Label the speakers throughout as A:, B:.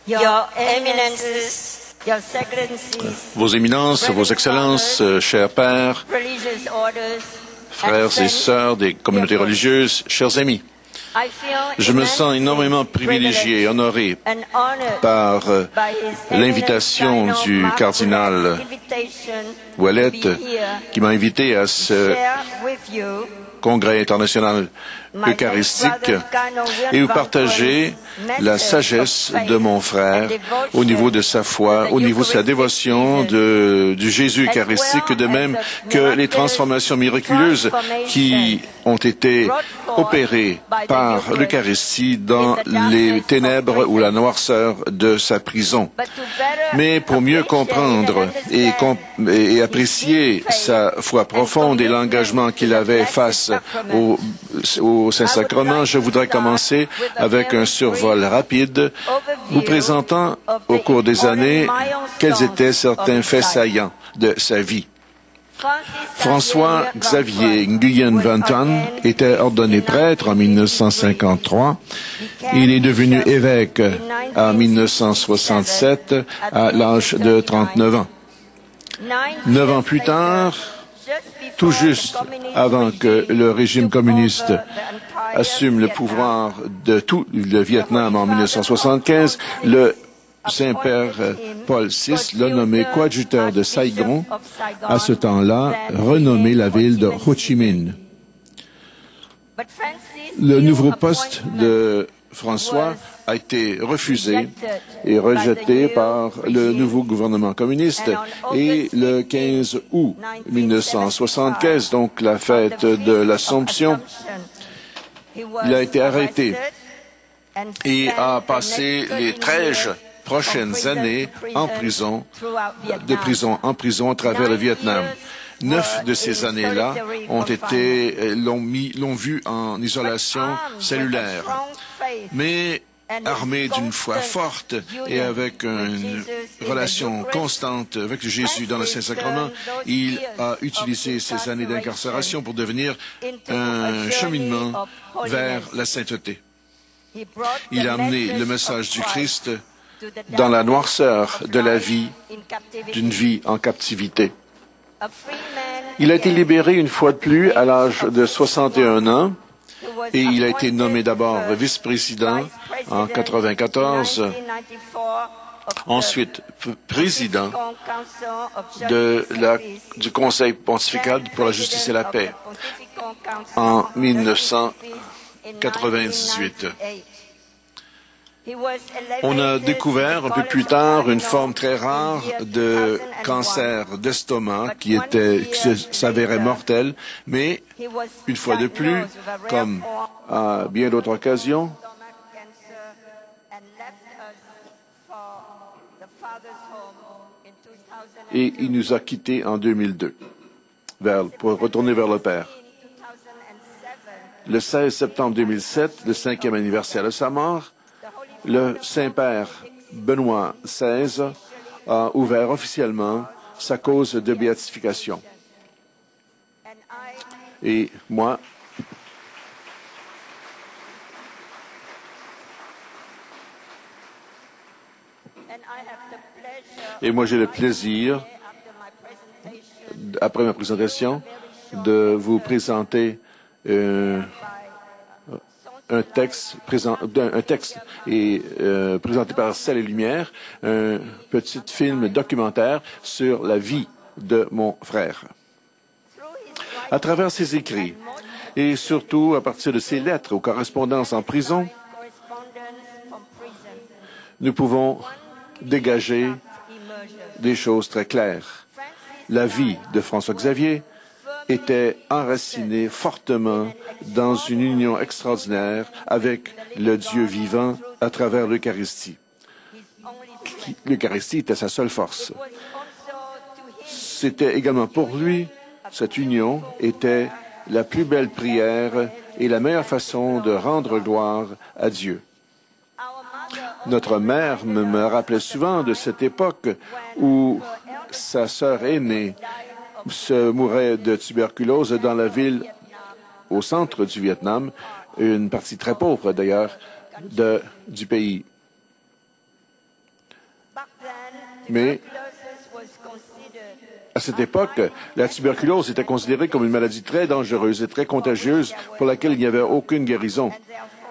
A: Your Eminences, Your Excellencies,
B: Vos Éminences, Vos Excellences, chers pères,
A: religious orders,
B: frères et sœurs des communautés religieuses, chers amis,
A: I feel
B: je me sens énormément privilégié et honoré par l'invitation du cardinal Ouellet qui m'a invité à ce congrès international eucharistique et où partager la sagesse de mon frère au niveau de sa foi, au niveau de sa dévotion du Jésus eucharistique, de même que les transformations miraculeuses qui ont été opérées par l'Eucharistie dans les ténèbres ou la noirceur de sa prison. Mais pour mieux comprendre et apprécier sa foi profonde et l'engagement qu'il avait face au Saint-Sacrement, je voudrais commencer avec un survol rapide, vous présentant au cours des années quels étaient certains faits saillants de sa vie. François Xavier Nguyen Van Thuan était ordonné prêtre en 1953. Il est devenu évêque en 1967 à l'âge de 39 ans. 9 ans plus tard, tout juste avant que le régime communiste assume le pouvoir de tout le Vietnam en 1975, le Saint-Père Paul VI l'a nommé coadjuteur de Saigon, à ce temps-là renommé la ville de Ho Chi Minh. Le nouveau poste de François a été refusé et rejeté par le nouveau gouvernement communiste et le 15 août 1975, donc la fête de l'Assomption, il a été arrêté et a passé les 13 prochaines années en prison, de prison en prison à travers le Vietnam. 9 de ces années-là l'ont vu en isolation cellulaire. Mais armé d'une foi forte et avec une relation constante avec Jésus dans le Saint-Sacrement, il a utilisé ces années d'incarcération pour devenir un cheminement vers la sainteté. Il a amené le message du Christ dans la noirceur de la vie, d'une vie en captivité. Il a été libéré une fois de plus à l'âge de 61 ans et il a été nommé d'abord vice-président en 1994, ensuite président du Conseil pontifical pour la justice et la paix en 1998. On a découvert un peu plus tard une forme très rare de cancer d'estomac qui s'avérait mortel, mais une fois de plus, comme à bien d'autres occasions, et il nous a quittés en 2002 pour retourner vers le Père. Le 16 septembre 2007, le 5e anniversaire de sa mort, le Saint-Père Benoît XVI a ouvert officiellement sa cause de béatification. Et moi, j'ai le plaisir, après ma présentation, de vous présenter un texte présenté par Ciel et Lumière, un petit film documentaire sur la vie de mon frère. À travers ses écrits et surtout à partir de ses lettres aux correspondances en prison, nous pouvons dégager des choses très claires. La vie de François Xavier était enraciné fortement dans une union extraordinaire avec le Dieu vivant à travers l'Eucharistie. L'Eucharistie était sa seule force. C'était également pour lui, cette union était la plus belle prière et la meilleure façon de rendre gloire à Dieu. Notre mère me rappelait souvent de cette époque où sa sœur aînée se mourait de tuberculose dans la ville au centre du Vietnam, une partie très pauvre d'ailleurs du pays. Mais à cette époque, la tuberculose était considérée comme une maladie très dangereuse et très contagieuse pour laquelle il n'y avait aucune guérison.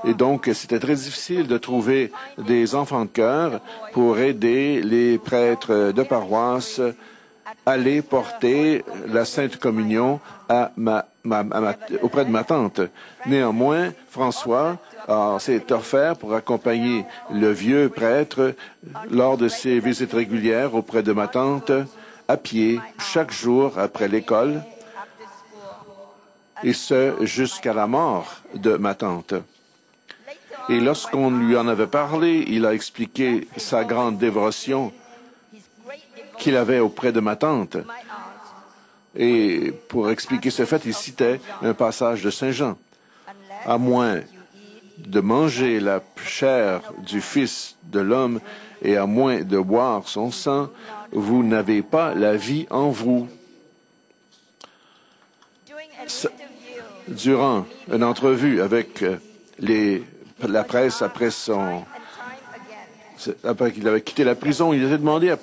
B: Et donc, c'était très difficile de trouver des enfants de cœur pour aider les prêtres de paroisse à aller porter la Sainte Communion auprès de ma tante. Néanmoins, François s'est offert pour accompagner le vieux prêtre lors de ses visites régulières auprès de ma tante, à pied, chaque jour après l'école, et ce, jusqu'à la mort de ma tante. Et lorsqu'on lui en avait parlé, il a expliqué sa grande dévotion qu'il avait auprès de ma tante. Et pour expliquer ce fait, il citait un passage de Saint Jean. À moins de manger la chair du Fils de l'homme et à moins de boire son sang, vous n'avez pas la vie en vous. Durant une entrevue avec la presse après qu'il avait quitté la prison, il a demandé à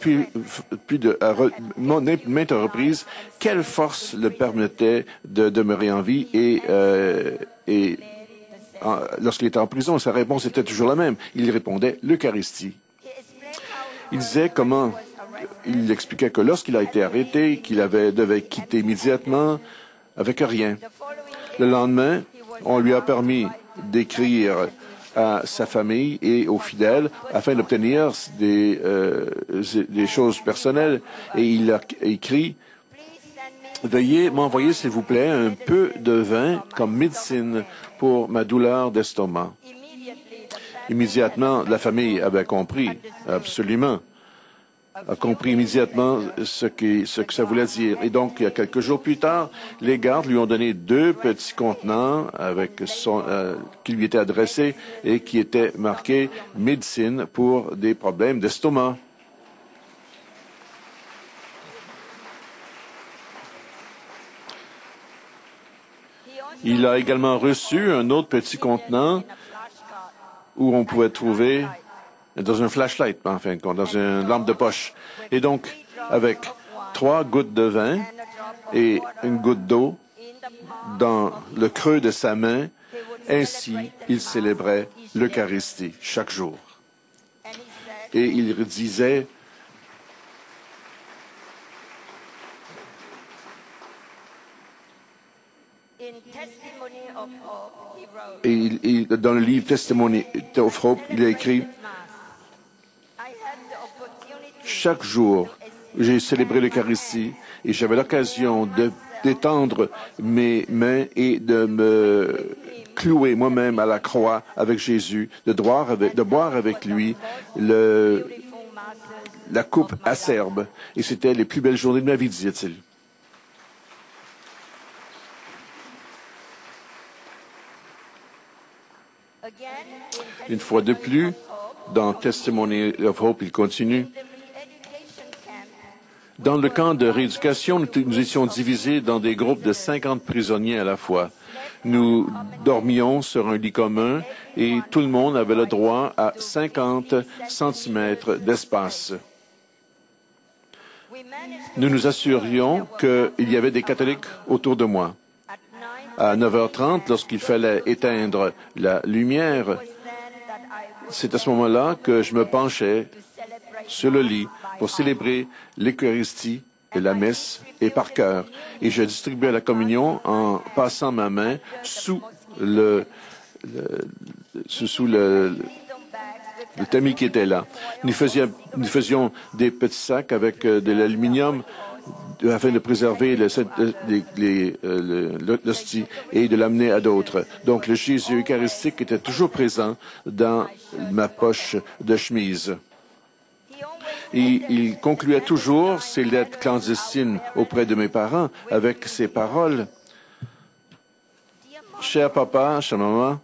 B: maintes reprises quelle force le permettait de demeurer en vie et lorsqu'il était en prison, sa réponse était toujours la même. Il répondait l'Eucharistie. Il disait il expliquait que lorsqu'il a été arrêté, qu'il devait quitter immédiatement avec rien. Le lendemain, on lui a permis d'écrire à sa famille et aux fidèles afin d'obtenir des choses personnelles. Et il a écrit « Veuillez m'envoyer, s'il vous plaît, un peu de vin comme médecine pour ma douleur d'estomac. » Immédiatement, la famille avait compris, absolument, a compris immédiatement ce que ça voulait dire. Et donc, il y a quelques jours plus tard, les gardes lui ont donné 2 petits contenants qui lui étaient adressés et qui étaient marqués « Médecine pour des problèmes d'estomac ». Il a également reçu un autre petit contenant où on pouvait trouver dans un flashlight, en fin de compte, dans une lampe de poche. Et donc, avec 3 gouttes de vin et une goutte d'eau dans le creux de sa main, ainsi, il célébrait l'Eucharistie chaque jour. Et il disait, dans le livre Testimony of Hope, il a écrit, chaque jour, j'ai célébré l'Eucharistie et j'avais l'occasion d'étendre mes mains et de me clouer moi-même à la croix avec Jésus, de boire avec lui la coupe acerbe. Et c'était les plus belles journées de ma vie, disait-il. Une fois de plus, dans Testimony of Hope, il continue. Dans le camp de rééducation, nous étions divisés dans des groupes de 50 prisonniers à la fois. Nous dormions sur un lit commun et tout le monde avait le droit à 50 centimètres d'espace. Nous nous assurions qu'il y avait des catholiques autour de moi. À 9h30, lorsqu'il fallait éteindre la lumière, c'est à ce moment-là que je me penchais sur le lit pour célébrer l'Eucharistie et la messe et par cœur. Et je distribuais la communion en passant ma main sous le tamis qui était là. Nous faisions des petits sacs avec de l'aluminium afin de préserver l'hostie et de l'amener à d'autres. Donc, le Jésus eucharistique était toujours présent dans ma poche de chemise. Et il concluait toujours ses lettres clandestines auprès de mes parents avec ces paroles. « Cher papa, chère maman,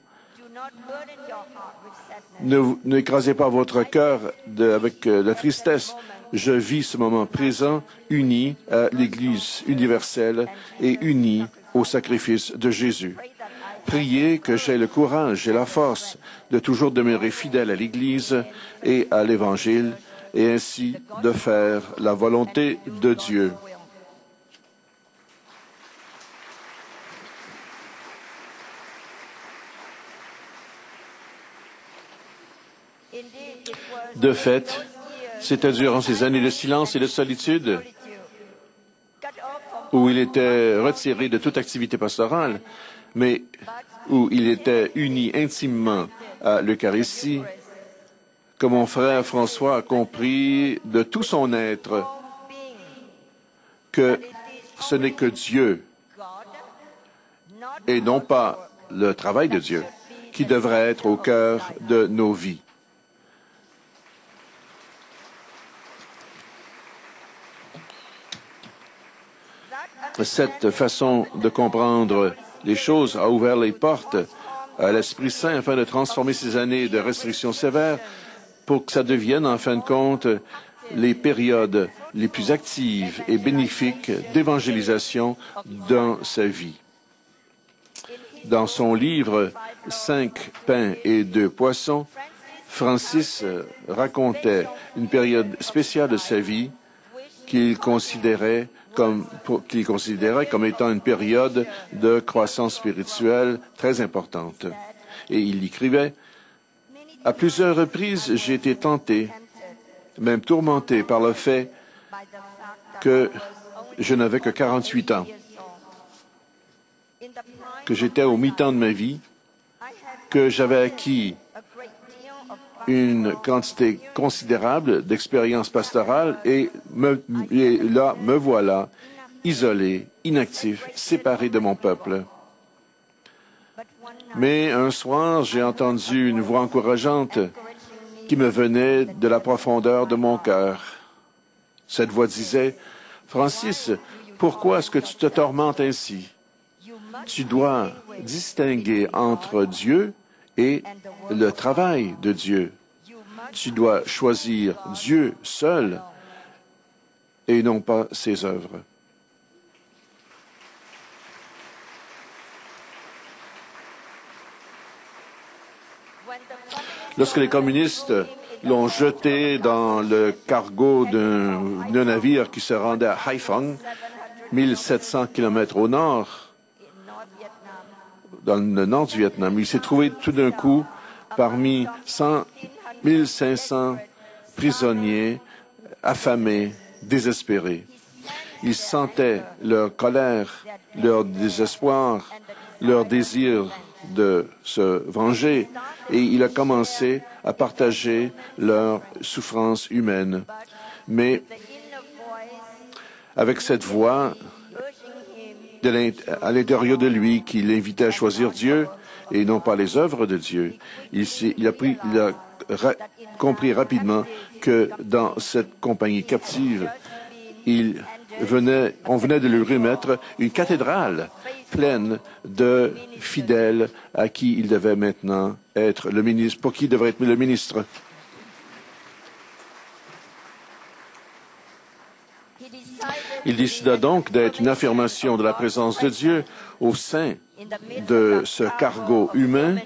B: n'écrasez pas votre cœur avec la tristesse. Je vis ce moment présent uni à l'Église universelle et uni au sacrifice de Jésus. Priez que j'aie le courage et la force de toujours demeurer fidèle à l'Église et à l'Évangile et ainsi de faire la volonté de Dieu. De fait, c'était durant ces années de silence et de solitude où il était retiré de toute activité pastorale, mais où il était uni intimement à l'Eucharistie, que mon frère François a compris de tout son être que ce n'est que Dieu et non pas le travail de Dieu qui devrait être au cœur de nos vies. Cette façon de comprendre les choses a ouvert les portes à l'Esprit Saint afin de transformer ces années de restrictions sévères pour que ça devienne, en fin de compte, les périodes les plus actives et bénéfiques d'évangélisation dans sa vie. Dans son livre « 5 pains et 2 poissons », Francis racontait une période spéciale de sa vie qu'il considérait comme étant une période de croissance spirituelle très importante. Et il écrivait, « À plusieurs reprises, j'ai été tenté, même tourmenté par le fait que je n'avais que 48 ans, que j'étais au mi-temps de ma vie, que j'avais acquis une quantité considérable d'expérience pastorale et là, me voilà, isolé, inactif, séparé de mon peuple. Mais un soir, j'ai entendu une voix encourageante qui me venait de la profondeur de mon cœur. Cette voix disait, « Francis, pourquoi est-ce que tu te tourmentes ainsi? Tu dois distinguer entre Dieu et le travail de Dieu. Tu dois choisir Dieu seul et non pas ses œuvres. » Lorsque les communistes l'ont jeté dans le cargo d'un navire qui se rendait à Haiphong, 1700 kilomètres au nord, dans le nord du Vietnam, il s'est trouvé tout d'un coup parmi 1500 prisonniers affamés, désespérés. Ils sentaient leur colère, leur désespoir, leur désir de se venger, et il a commencé à partager leur souffrance humaine. Mais avec cette voix à l'intérieur de lui qui l'invitait à choisir Dieu et non pas les œuvres de Dieu, il a compris rapidement que dans cette compagnie captive, on venait de lui remettre une cathédrale pleine de fidèles à qui il devait maintenant être le ministre, pour qui il devrait être le ministre. Il décida donc d'être une affirmation de la présence de Dieu au sein de ce cargo humain.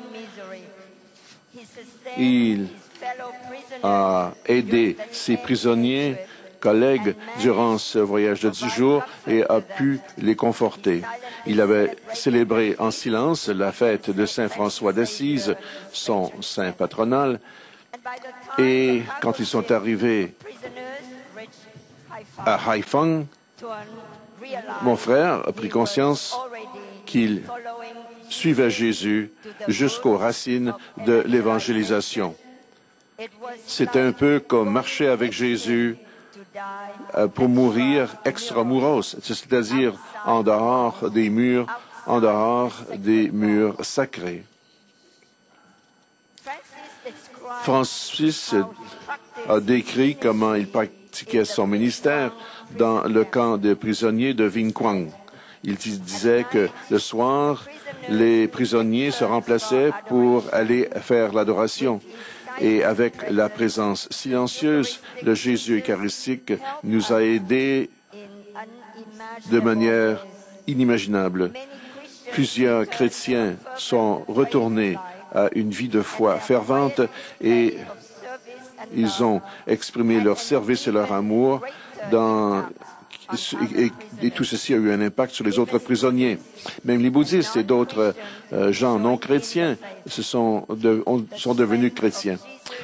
B: Il a aidé ses prisonniers, collègues, durant ce voyage de 10 jours et a pu les conforter. Il avait célébré en silence la fête de Saint François d'Assise, son saint patronal, et quand ils sont arrivés à Haiphong, mon frère a pris conscience qu'il suivait Jésus jusqu'aux racines de l'évangélisation. C'était un peu comme marcher avec Jésus pour mourir extramuros, c'est-à-dire en dehors des murs sacrés. Francis a décrit comment il pratiquait son ministère dans le camp de prisonniers de Vinh Quang. Il disait que le soir, les prisonniers se remplaçaient pour aller faire l'adoration. Et avec la présence silencieuse, le Jésus eucharistique nous a aidés de manière inimaginable. Plusieurs chrétiens sont retournés à une vie de foi fervente et Ils ont exprimé leur service et leur amour et tout ceci a eu un impact sur les autres prisonniers. Même les bouddhistes et d'autres gens non chrétiens sont devenus chrétiens.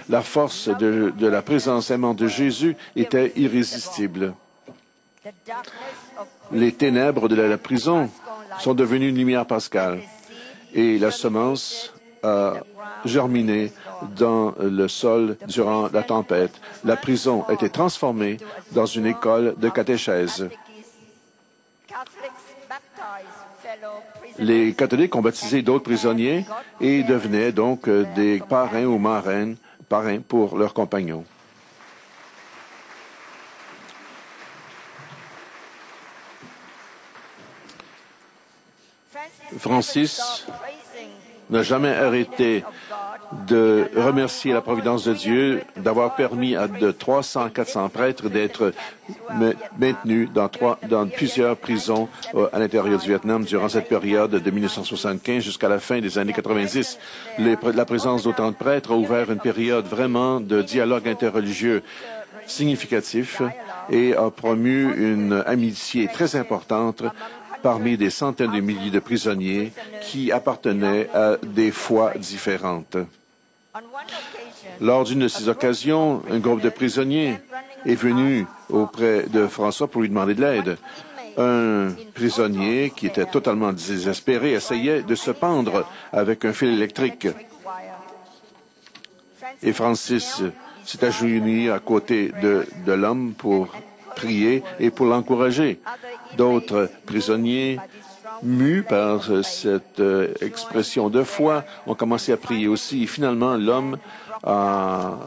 B: La force de la présence aimante de Jésus était irrésistible. Les ténèbres de la prison sont devenues une lumière pascale et la semence a germiné dans le sol durant la tempête. La prison a été transformée dans une école de catéchèse. Les catholiques ont baptisé d'autres prisonniers et devenaient donc des parrains ou parrains pour leurs compagnons. Francis n'a jamais arrêté de remercier la providence de Dieu d'avoir permis à de 300 à 400 prêtres d'être maintenus dans plusieurs prisons à l'intérieur du Vietnam durant cette période de 1975 jusqu'à la fin des années 90. La présence d'autant de prêtres a ouvert une période vraiment de dialogue interreligieux significatif et a promu une amitié très importante parmi des centaines de milliers de prisonniers qui appartenaient à des foi différentes. Lors d'une de ces occasions, un groupe de prisonniers est venu auprès de François pour lui demander de l'aide. Un prisonnier qui était totalement désespéré essayait de se pendre avec un fil électrique. Et Francis s'est agenouillé à côté de l'homme pour prier et pour l'encourager. D'autres prisonniers, mus par cette expression de foi, ont commencé à prier aussi. Et finalement, l'homme a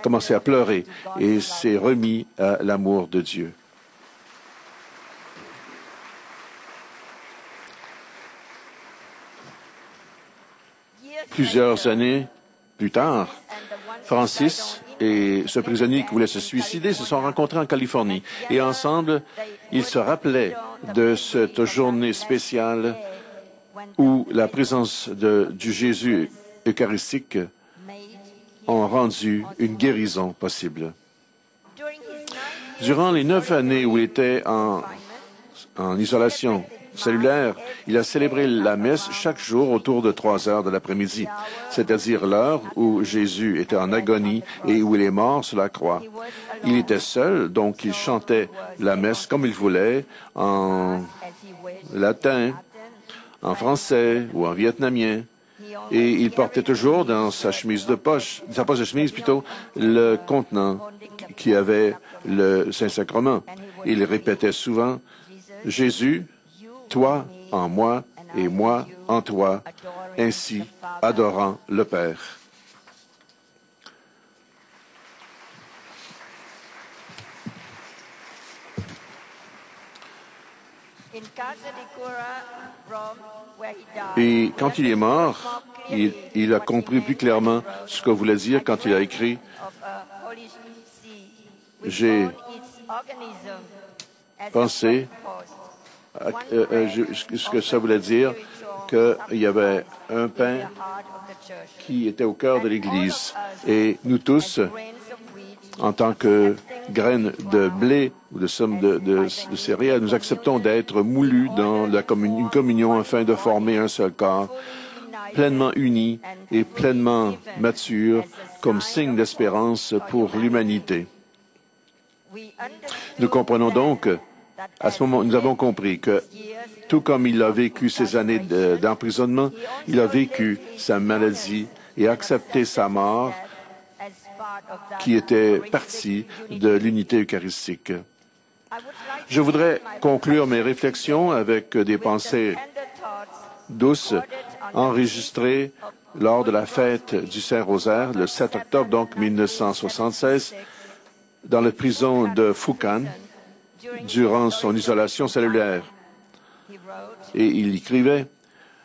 B: commencé à pleurer et s'est remis à l'amour de Dieu. Plusieurs années plus tard, Francis et ce prisonnier qui voulait se suicider se sont rencontrés en Californie. Et ensemble, ils se rappelaient de cette journée spéciale où la présence du Jésus eucharistique ont rendu une guérison possible. Durant les 9 années où il était en isolation cellulaire, il a célébré la messe chaque jour autour de 3 heures de l'après-midi, c'est-à-dire l'heure où Jésus était en agonie et où il est mort sur la croix. Il était seul, donc il chantait la messe comme il voulait, en latin, en français ou en vietnamien. Et il portait toujours dans sa poche de chemise plutôt, le contenant qui avait le Saint-Sacrement. Il répétait souvent, « Jésus, toi en moi et moi en toi, ainsi adorant le Père. » Et quand il est mort, il a compris plus clairement ce que voulait dire quand il a écrit « J'ai pensé ce que ça voulait dire qu'il y avait un pain qui était au cœur de l'Église. Et nous tous, en tant que graines de blé ou de sommes de céréales, nous acceptons d'être moulus dans une communion afin de former un seul corps, pleinement uni et pleinement mature, comme signe d'espérance pour l'humanité. Nous comprenons donc, à ce moment, nous avons compris que, tout comme il a vécu ces années d'emprisonnement, il a vécu sa maladie et accepté sa mort, qui était partie de l'unité eucharistique. Je voudrais conclure mes réflexions avec des pensées douces enregistrées lors de la fête du Saint-Rosaire, le 7 octobre, donc 1976, dans la prison de Phu Can, durant son isolation cellulaire. Et il écrivait,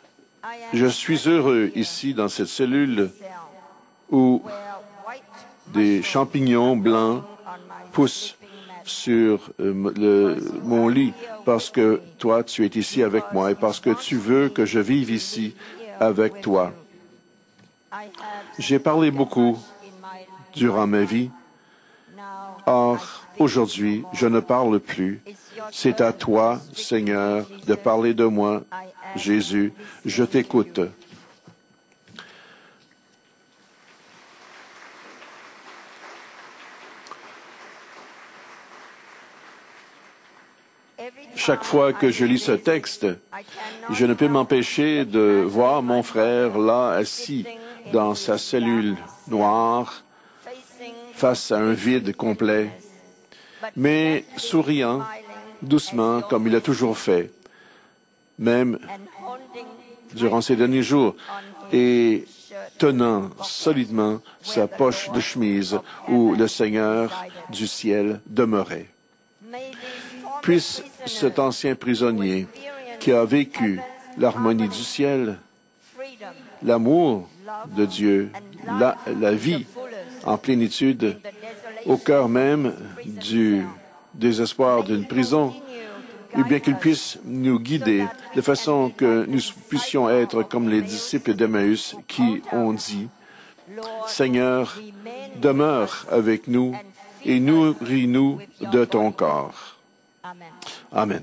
B: « Je suis heureux ici dans cette cellule où des champignons blancs poussent sur mon lit parce que toi, tu es ici avec moi et parce que tu veux que je vive ici avec toi. J'ai parlé beaucoup durant ma vie. Or, aujourd'hui, je ne parle plus. C'est à toi, Seigneur, de parler de moi. Jésus, je t'écoute. Chaque fois que je lis ce texte, je ne peux m'empêcher de voir mon frère là, assis dans sa cellule noire, face à un vide complet, mais souriant, doucement, comme il a toujours fait, même durant ces derniers jours, et tenant solidement sa poche de chemise où le Seigneur du ciel demeurait. Puisse cet ancien prisonnier qui a vécu l'harmonie du ciel, l'amour de Dieu, la vie en plénitude, au cœur même du désespoir d'une prison, et bien qu'il puisse nous guider de façon que nous puissions être comme les disciples d'Emmaüs qui ont dit, « Seigneur, demeure avec nous et nourris-nous de ton corps. » Amen.